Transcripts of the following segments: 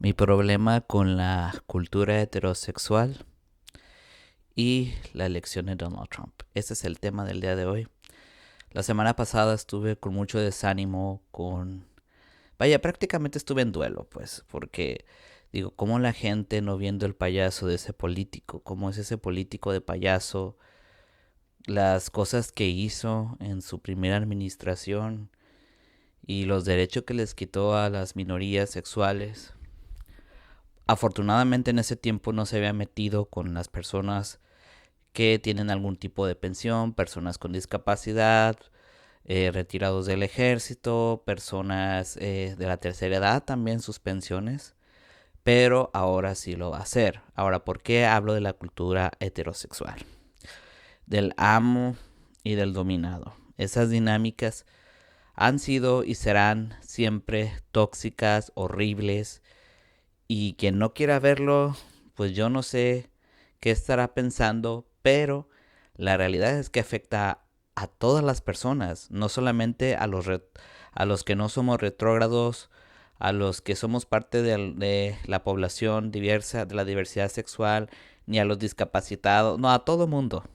Mi problema con la cultura heterosexual y la elección de Donald Trump. Ese es el tema del día de hoy. La semana pasada estuve con mucho desánimo, Vaya, prácticamente estuve en duelo, pues, porque digo, ¿cómo la gente no viendo el payaso de ese político? ¿Cómo es ese político de payaso? Las cosas que hizo en su primera administración y los derechos que les quitó a las minorías sexuales. Afortunadamente en ese tiempo no se había metido con las personas que tienen algún tipo de pensión, personas con discapacidad, retirados del ejército, personas de la tercera edad también sus pensiones, pero ahora sí lo va a hacer. Ahora, ¿por qué hablo de la cultura heterosexual? Del amo y del dominado. Esas dinámicas han sido y serán siempre tóxicas, horribles, y quien no quiera verlo, pues yo no sé qué estará pensando, pero la realidad es que afecta a todas las personas, no solamente a los que no somos retrógrados, a los que somos parte de la población diversa, de la diversidad sexual, ni a los discapacitados, no, a todo mundo.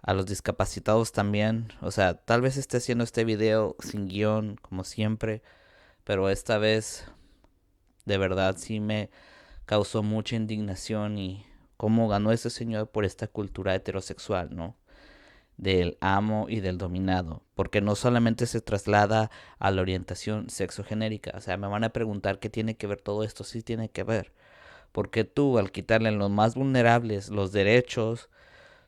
A los discapacitados también, o sea, tal vez esté haciendo este video sin guión, como siempre, pero esta vez de verdad sí me causó mucha indignación y cómo ganó ese señor por esta cultura heterosexual, ¿no? Del amo y del dominado, porque no solamente se traslada a la orientación sexogenérica, o sea, me van a preguntar qué tiene que ver todo esto, sí tiene que ver, porque tú al quitarle a los más vulnerables los derechos,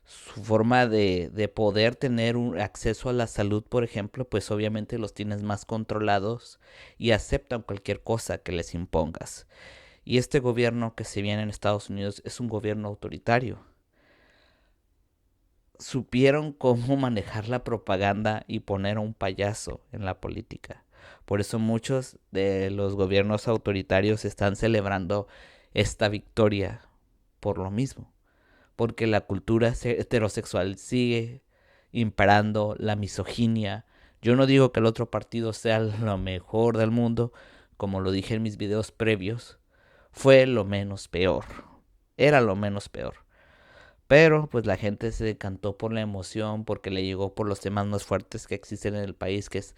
su forma de poder tener un acceso a la salud, por ejemplo, pues obviamente los tienes más controlados y aceptan cualquier cosa que les impongas. Y este gobierno que se viene en Estados Unidos es un gobierno autoritario. Supieron cómo manejar la propaganda y poner a un payaso en la política. Por eso muchos de los gobiernos autoritarios están celebrando esta victoria por lo mismo. Porque la cultura heterosexual sigue imperando, la misoginia. Yo no digo que el otro partido sea lo mejor del mundo, como lo dije en mis videos previos, fue lo menos peor. Era lo menos peor. Pero pues la gente se decantó por la emoción porque le llegó por los temas más fuertes que existen en el país, que es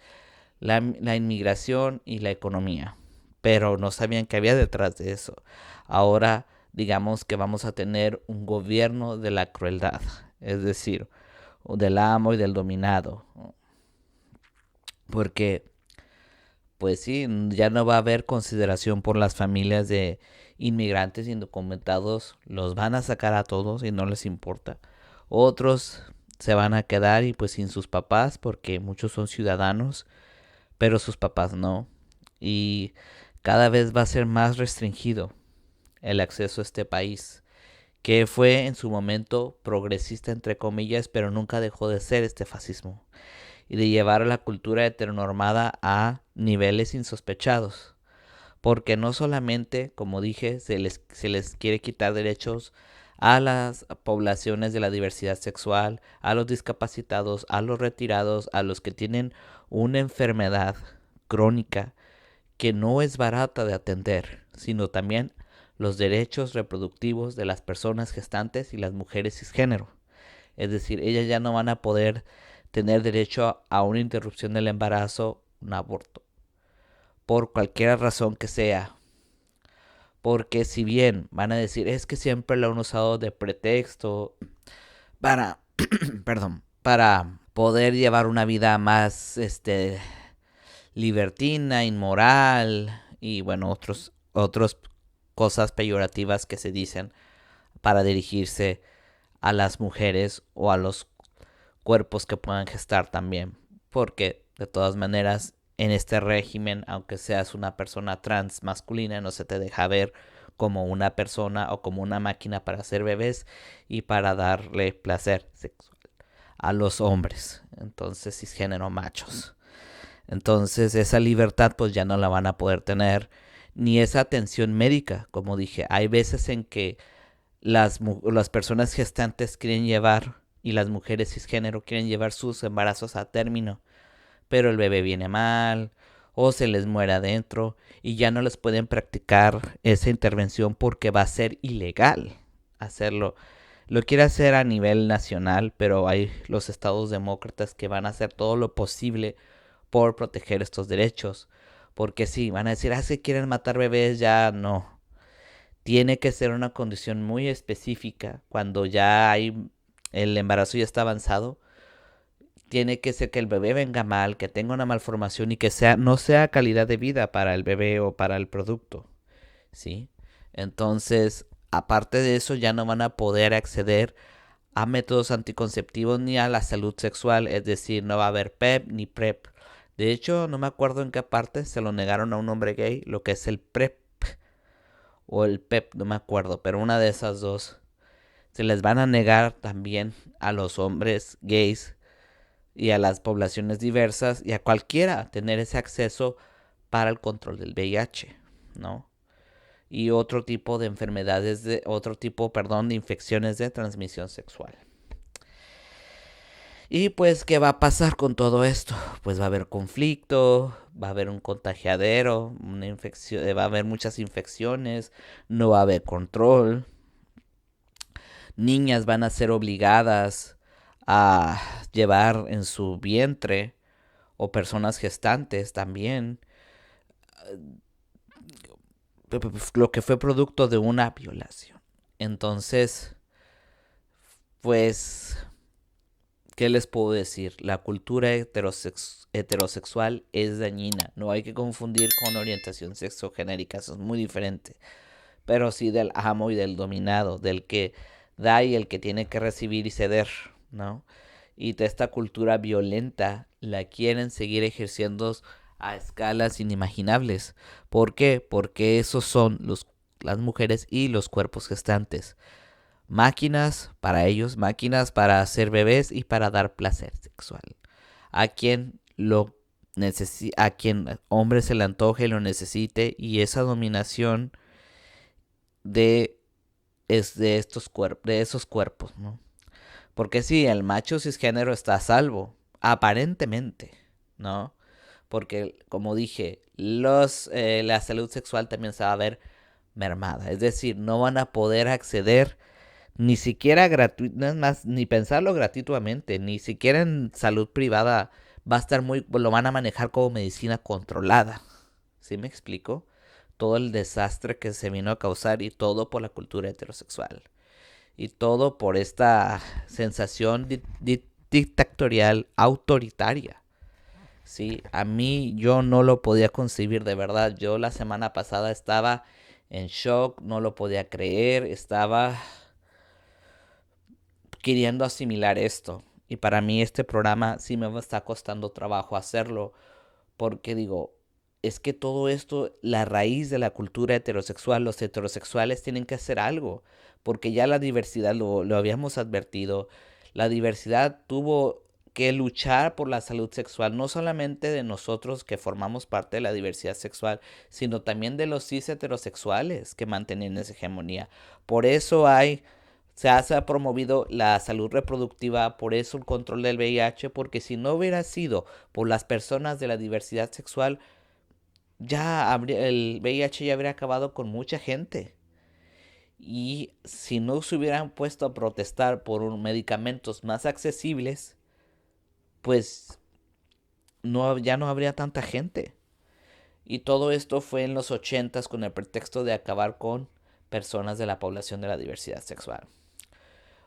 la inmigración y la economía. Pero no sabían qué había detrás de eso. Ahora digamos que vamos a tener un gobierno de la crueldad, es decir, del amo y del dominado. Porque pues sí, ya no va a haber consideración por las familias de inmigrantes indocumentados, los van a sacar a todos y no les importa. Otros se van a quedar y pues sin sus papás porque muchos son ciudadanos, pero sus papás no. Y cada vez va a ser más restringido el acceso a este país, que fue en su momento progresista entre comillas, pero nunca dejó de ser este fascismo y de llevar a la cultura heteronormada a niveles insospechados. Porque no solamente, como dije, se les quiere quitar derechos a las poblaciones de la diversidad sexual, a los discapacitados, a los retirados, a los que tienen una enfermedad crónica que no es barata de atender, sino también los derechos reproductivos de las personas gestantes y las mujeres cisgénero. Es decir, ellas ya no van a poder tener derecho a una interrupción del embarazo, un aborto, por cualquier razón que sea. Porque si bien van a decir, es que siempre lo han usado de pretexto para, perdón, para poder llevar una vida más, libertina, inmoral y bueno, otros cosas peyorativas que se dicen para dirigirse a las mujeres o a los cuerpos que puedan gestar también. Porque de todas maneras, en este régimen, aunque seas una persona trans masculina, no se te deja ver como una persona o como una máquina para hacer bebés y para darle placer sexual a los hombres. Entonces, cisgénero machos. Entonces, esa libertad pues ya no la van a poder tener, ni esa atención médica, como dije. Hay veces en que las personas gestantes quieren llevar y las mujeres cisgénero quieren llevar sus embarazos a término, pero el bebé viene mal o se les muere adentro y ya no les pueden practicar esa intervención porque va a ser ilegal hacerlo. Lo quiere hacer a nivel nacional, pero hay los estados demócratas que van a hacer todo lo posible por proteger estos derechos. Porque sí, van a decir, si quieren matar bebés, ya no. Tiene que ser una condición muy específica cuando ya hay el embarazo ya está avanzado. Tiene que ser que el bebé venga mal, que tenga una malformación y que no sea calidad de vida para el bebé o para el producto, ¿sí? Entonces, aparte de eso, ya no van a poder acceder a métodos anticonceptivos ni a la salud sexual, es decir, no va a haber PEP ni PrEP. De hecho, no me acuerdo en qué parte se lo negaron a un hombre gay, lo que es el PrEP o el PEP, no me acuerdo, pero una de esas dos. Se les van a negar también a los hombres gays y a las poblaciones diversas y a cualquiera tener ese acceso para el control del VIH, ¿no? Y otro tipo de enfermedades, de infecciones de transmisión sexual. Y pues, ¿qué va a pasar con todo esto? Pues va a haber conflicto, va a haber un contagiadero, una infección, va a haber muchas infecciones, no va a haber control. Niñas van a ser obligadas a llevar en su vientre, o personas gestantes también, lo que fue producto de una violación. Entonces, pues, ¿qué les puedo decir? La cultura heterosexual es dañina. No hay que confundir con orientación sexogenérica. Eso es muy diferente. Pero sí del amo y del dominado. Del que da y el que tiene que recibir y ceder, ¿no? Y de esta cultura violenta la quieren seguir ejerciendo a escalas inimaginables. ¿Por qué? Porque esos son las mujeres y los cuerpos gestantes. Máquinas para ellos, máquinas para hacer bebés y para dar placer sexual. A quien a quien hombre se le antoje, lo necesite, y esa dominación de esos cuerpos, ¿no? Porque sí, el macho cisgénero está a salvo, aparentemente, ¿no? Porque, como dije, la salud sexual también se va a ver mermada. Es decir, no van a poder acceder ni siquiera gratuito, no es más, ni pensarlo gratuitamente, ni siquiera en salud privada va a estar lo van a manejar como medicina controlada. ¿Sí me explico? Todo el desastre que se vino a causar y todo por la cultura heterosexual. Y todo por esta sensación dictatorial autoritaria. Sí, a mí yo no lo podía concebir de verdad. Yo la semana pasada estaba en shock, no lo podía creer, estaba queriendo asimilar esto. Y para mí este programa sí me está costando trabajo hacerlo, porque digo, es que todo esto, la raíz de la cultura heterosexual, los heterosexuales tienen que hacer algo, porque ya la diversidad, lo habíamos advertido, la diversidad tuvo que luchar por la salud sexual, no solamente de nosotros que formamos parte de la diversidad sexual, sino también de los cis heterosexuales que mantienen esa hegemonía. Por eso se ha promovido la salud reproductiva, por eso el control del VIH, porque si no hubiera sido por las personas de la diversidad sexual, el VIH ya habría acabado con mucha gente. Y si no se hubieran puesto a protestar por medicamentos más accesibles, pues ya no habría tanta gente. Y todo esto fue en los 80s con el pretexto de acabar con personas de la población de la diversidad sexual.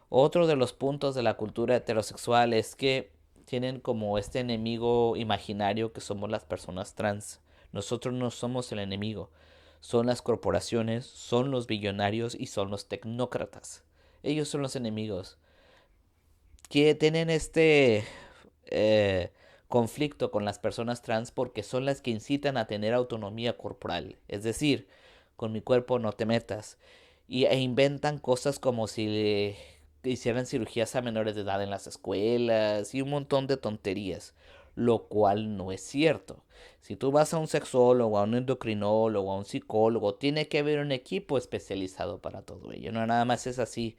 Otro de los puntos de la cultura heterosexual es que tienen como este enemigo imaginario que somos las personas trans. Nosotros no somos el enemigo. Son las corporaciones, son los billonarios y son los tecnócratas. Ellos son los enemigos. Que tienen este conflicto con las personas trans porque son las que incitan a tener autonomía corporal. Es decir, con mi cuerpo no te metas. E inventan cosas como si hicieran cirugías a menores de edad en las escuelas y un montón de tonterías, lo cual no es cierto. Si tú vas a un sexólogo, a un endocrinólogo, a un psicólogo, tiene que haber un equipo especializado para todo ello. No nada más es así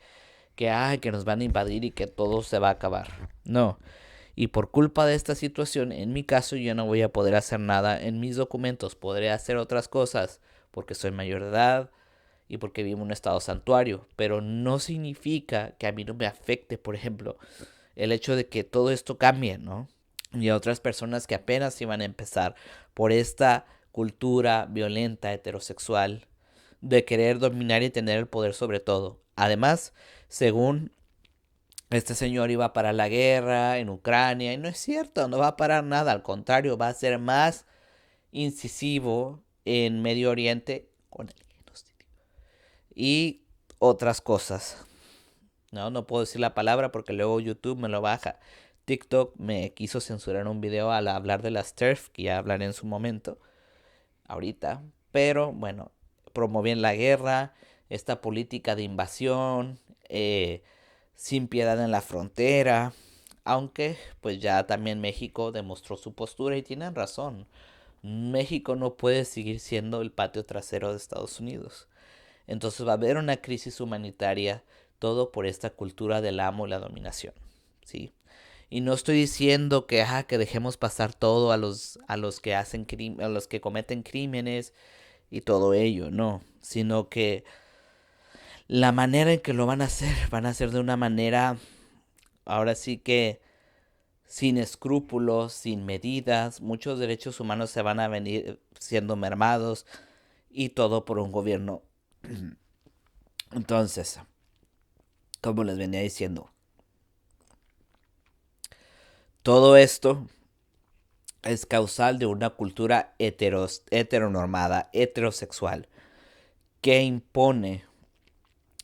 que nos van a invadir y que todo se va a acabar. No. Y por culpa de esta situación, en mi caso, yo no voy a poder hacer nada en mis documentos. Podré hacer otras cosas porque soy mayor de edad y porque vivo en un estado santuario. Pero no significa que a mí no me afecte, por ejemplo, el hecho de que todo esto cambie, ¿no? Y a otras personas que apenas iban a empezar por esta cultura violenta, heterosexual, de querer dominar y tener el poder sobre todo. Además, según este señor iba a parar la guerra en Ucrania, y no es cierto, no va a parar nada, al contrario, va a ser más incisivo en Medio Oriente con el genocidio y otras cosas. No puedo decir la palabra porque luego YouTube me lo baja. TikTok me quiso censurar un video al hablar de las TERF, que ya hablaré en su momento, ahorita. Pero bueno, promovían la guerra, esta política de invasión, sin piedad en la frontera. Aunque pues ya también México demostró su postura y tienen razón. México no puede seguir siendo el patio trasero de Estados Unidos. Entonces va a haber una crisis humanitaria, todo por esta cultura del amo y la dominación, ¿sí? Y no estoy diciendo que dejemos pasar todo a los que a los que cometen crímenes y todo ello, no, sino que la manera en que lo van a hacer de una manera, ahora sí que sin escrúpulos, sin medidas, muchos derechos humanos se van a venir siendo mermados y todo por un gobierno. Entonces, como les venía diciendo, todo esto es causal de una cultura heteronormada, heterosexual, que impone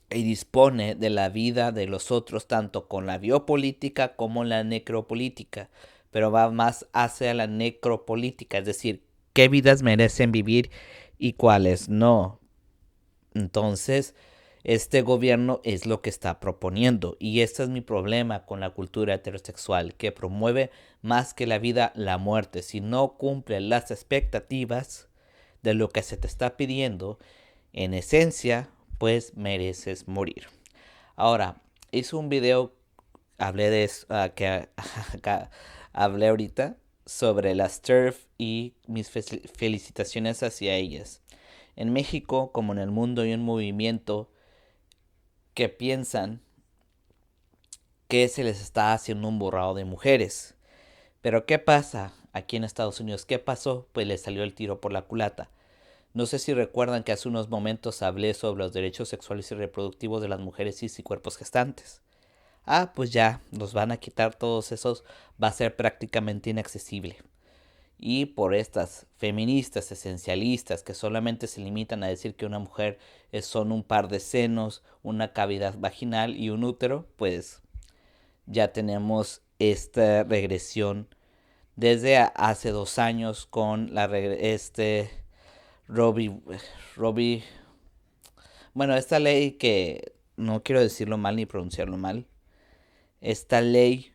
y dispone de la vida de los otros tanto con la biopolítica como la necropolítica, pero va más hacia la necropolítica, es decir, qué vidas merecen vivir y cuáles no. Entonces, este gobierno es lo que está proponiendo y este es mi problema con la cultura heterosexual, que promueve más que la vida la muerte. Si no cumple las expectativas de lo que se te está pidiendo, en esencia, pues mereces morir. Ahora, hice un video, hablé de eso, hablé ahorita sobre las TERF y mis felicitaciones hacia ellas. En México, como en el mundo, hay un movimiento que piensan que se les está haciendo un borrado de mujeres. Pero ¿qué pasa aquí en Estados Unidos? ¿Qué pasó? Pues les salió el tiro por la culata. No sé si recuerdan que hace unos momentos hablé sobre los derechos sexuales y reproductivos de las mujeres cis y cuerpos gestantes. Pues ya, nos van a quitar todos esos, va a ser prácticamente inaccesible. Y por estas feministas esencialistas que solamente se limitan a decir que una mujer son un par de senos, una cavidad vaginal y un útero, pues ya tenemos esta regresión desde hace 2 años con Robbie, bueno, esta ley que no quiero decirlo mal ni pronunciarlo mal, esta ley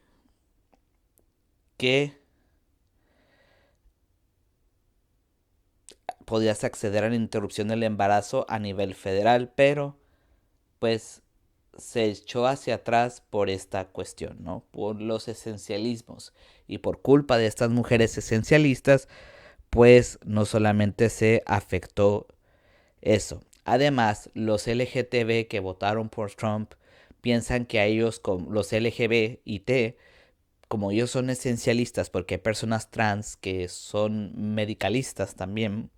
que podías acceder a la interrupción del embarazo a nivel federal, pero pues se echó hacia atrás por esta cuestión, ¿no? Por los esencialismos. Y por culpa de estas mujeres esencialistas, pues no solamente se afectó eso. Además, los LGTB que votaron por Trump piensan que a ellos, como los LGBT y T, como ellos son esencialistas, porque hay personas trans que son medicalistas también,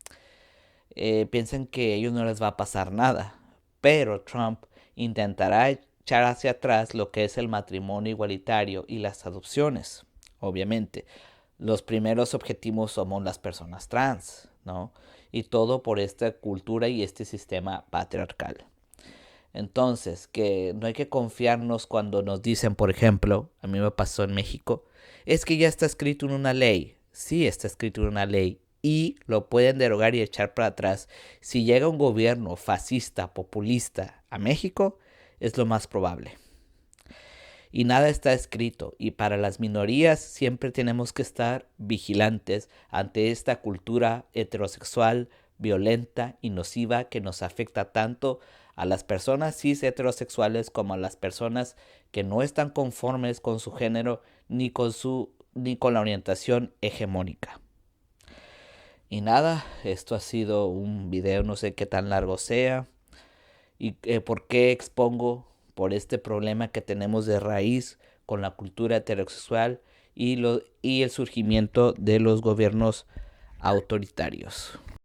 piensan que a ellos no les va a pasar nada. Pero Trump intentará echar hacia atrás lo que es el matrimonio igualitario y las adopciones. Obviamente, los primeros objetivos somos las personas trans, ¿no? Y todo por esta cultura y este sistema patriarcal. Entonces, que no hay que confiarnos cuando nos dicen, por ejemplo, a mí me pasó en México, es que ya está escrito en una ley. Sí, está escrito en una ley y lo pueden derogar y echar para atrás. Si llega un gobierno fascista, populista a México, es lo más probable. Y nada está escrito, y para las minorías siempre tenemos que estar vigilantes ante esta cultura heterosexual, violenta y nociva que nos afecta tanto a las personas cis heterosexuales como a las personas que no están conformes con su género ni con la orientación hegemónica. Y nada, esto ha sido un video, no sé qué tan largo sea y por qué expongo por este problema que tenemos de raíz con la cultura heterosexual y el surgimiento de los gobiernos autoritarios.